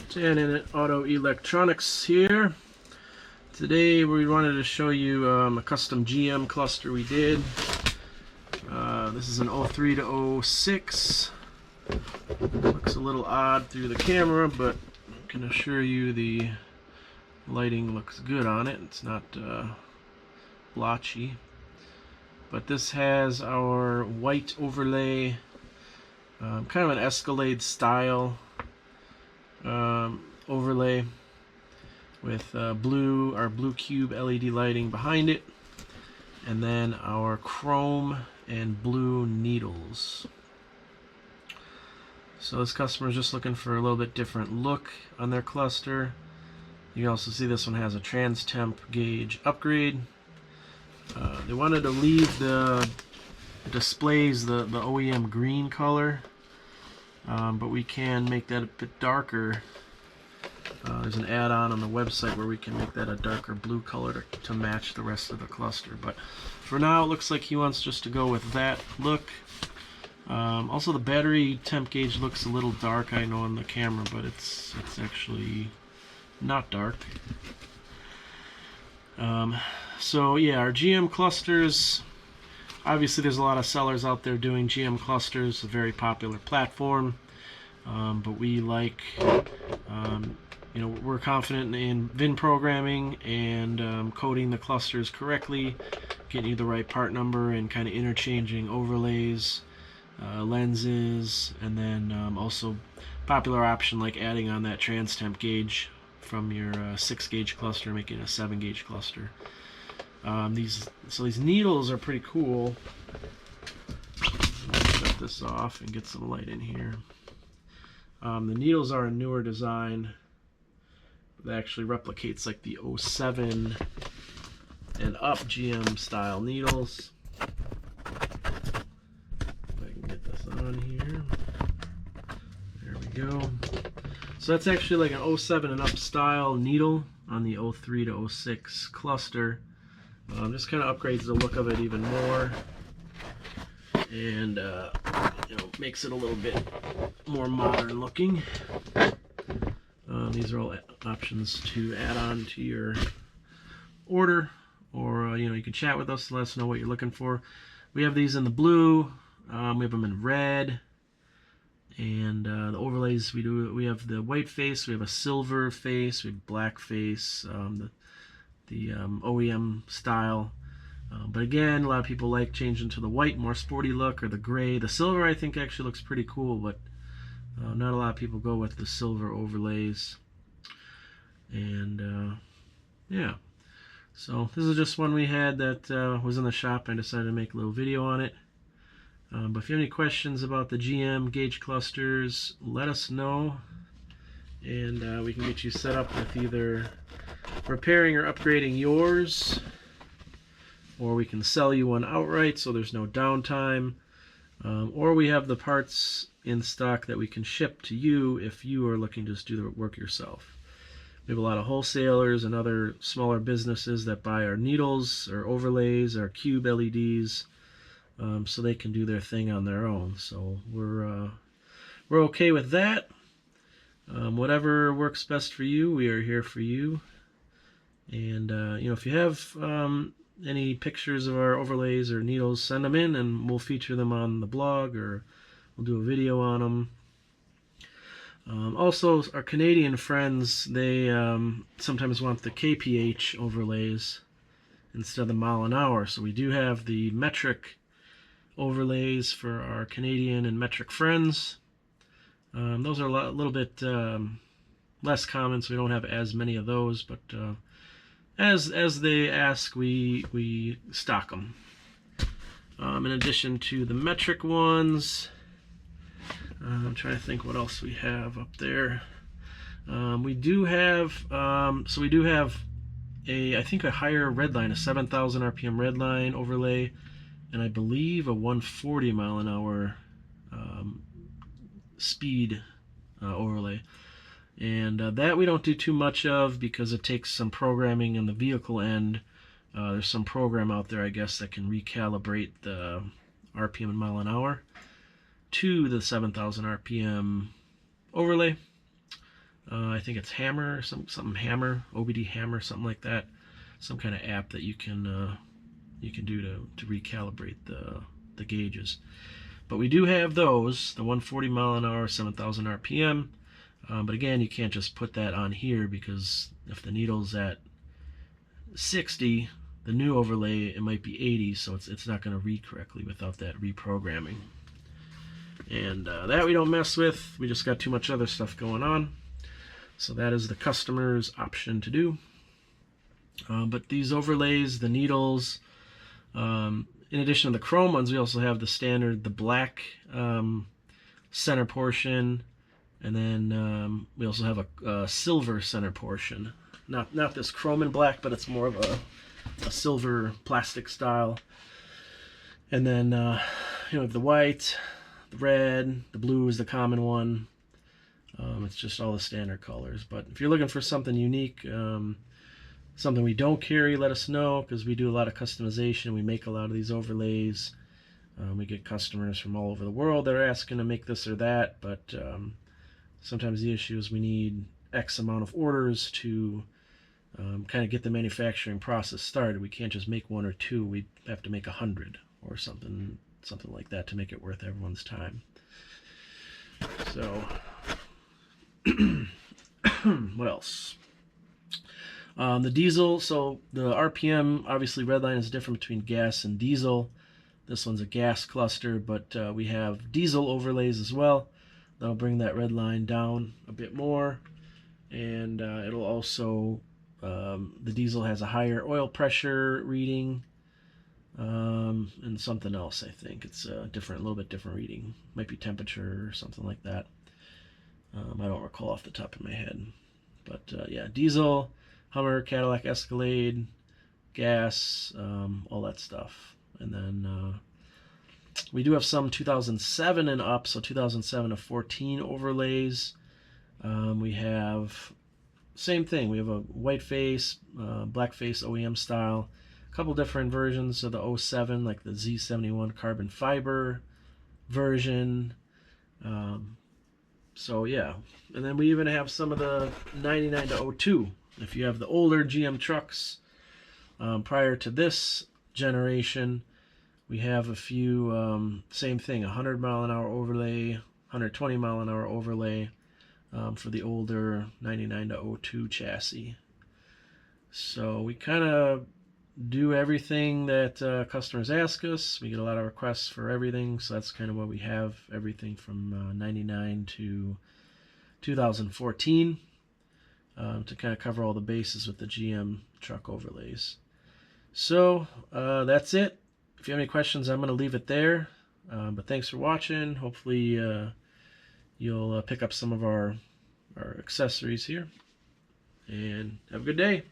Tanin Auto Electronix here. Today we wanted to show you a custom GM cluster we did. This is an 03 to 06. Looks a little odd through the camera, but I can assure you the lighting looks good on it. It's not blotchy. But this has our white overlay, kind of an Escalade style overlay with our blue cube LED lighting behind it, and then our chrome and blue needles. So this customer is just looking for a little bit different look on their cluster. You can also see this one has a trans temp gauge upgrade. They wanted to leave the displays the OEM green color, but we can make that a bit darker. There's an add-on on the website where we can make that a darker blue color to match the rest of the cluster. But for now, it looks like he wants just to go with that look. Also, the battery temp gauge looks a little dark, I know, on the camera, but it's actually not dark. So yeah, our GM clusters, obviously there's a lot of sellers out there doing GM clusters, a very popular platform, but we like, you know, we're confident in VIN programming and coding the clusters correctly, getting you the right part number, and kind of interchanging overlays, lenses, and then also popular option like adding on that trans temp gauge from your 6 gauge cluster, making a 7 gauge cluster. These needles are pretty cool. Shut this off and get some light in here. The needles are a newer design that actually replicates like the 07 and up GM style needles. If I can get this on here. There we go. So that's actually like an 07 and up style needle on the 03 to 06 cluster. Just kind of upgrades the look of it even more, and you know, makes it a little bit more modern looking. These are all options to add on to your order, or you know, you can chat with us to let us know what you're looking for. We have these in the blue, we have them in red, and the overlays we have the white face, we have a silver face, we have black face, the OEM style. But again, a lot of people like changing to the white, more sporty look, or the gray. The silver I think actually looks pretty cool, but not a lot of people go with the silver overlays. And yeah, so this is just one we had that was in the shop, and I decided to make a little video on it. But if you have any questions about the GM gauge clusters, let us know, and we can get you set up with either repairing or upgrading yours, or we can sell you one outright so there's no downtime, or we have the parts in stock that we can ship to you if you are looking to just do the work yourself. We have a lot of wholesalers and other smaller businesses that buy our needles, our overlays, our cube LEDs, so they can do their thing on their own. So we're okay with that. Whatever works best for you, we are here for you. And you know, if you have any pictures of our overlays or needles, send them in and we'll feature them on the blog, or we'll do a video on them. Also, our Canadian friends, they sometimes want the kph overlays instead of the mile an hour. So we do have the metric overlays for our Canadian and metric friends. Those are a little bit less common, so we don't have as many of those, but as they ask, we stock them. In addition to the metric ones, I'm trying to think what else we have up there. We do have I think a higher red line, a 7,000 RPM red line overlay, and I believe a 140 mile an hour speed overlay. And that we don't do too much of because it takes some programming in the vehicle end. There's some program out there, I guess, that can recalibrate the RPM in mile an hour to the 7,000 RPM overlay. I think it's Hammer, something Hammer, OBD Hammer, something like that. Some kind of app that you can do to recalibrate the gauges. But we do have those, the 140 mile an hour, 7,000 RPM. But again, you can't just put that on here, because if the needle's at 60, the new overlay, it might be 80, so it's not going to read correctly without that reprogramming. And that we don't mess with. We just got too much other stuff going on. So that is the customer's option to do. But these overlays, the needles, in addition to the chrome ones, we also have the standard, the black center portion, and then we also have a silver center portion. Not this chrome and black, but it's more of a silver plastic style. And then you know, the white, the red, the blue is the common one. It's just all the standard colors. But if you're looking for something unique, something we don't carry, let us know, because we do a lot of customization. We make a lot of these overlays. We get customers from all over the world that are asking to make this or that, but sometimes the issue is we need X amount of orders to kind of get the manufacturing process started. We can't just make one or two. We have to make 100 or something like that to make it worth everyone's time. So what else? The diesel, so the RPM, obviously red line is different between gas and diesel. This one's a gas cluster, but we have diesel overlays as well. That'll bring that red line down a bit more. And it'll also, the diesel has a higher oil pressure reading, and something else, I think. It's a little bit different reading. Might be temperature or something like that. I don't recall off the top of my head. But yeah, diesel, Hummer, Cadillac Escalade, gas, all that stuff. And then we do have some 2007 and up, so 2007 to 14 overlays. We have same thing. We have a white face, black face OEM style. A couple different versions of the 07, like the Z71 carbon fiber version. So yeah, and then we even have some of the 99 to 02. If you have the older GM trucks prior to this generation, we have a few, same thing, 100 mile an hour overlay, 120 mile an hour overlay for the older 99 to 02 chassis. So we kind of do everything that customers ask us. We get a lot of requests for everything, so that's kind of what we have, everything from 99 to 2014, to kind of cover all the bases with the GM truck overlays. So that's it. If you have any questions, I'm going to leave it there. But thanks for watching. Hopefully you'll pick up some of our accessories here. And have a good day.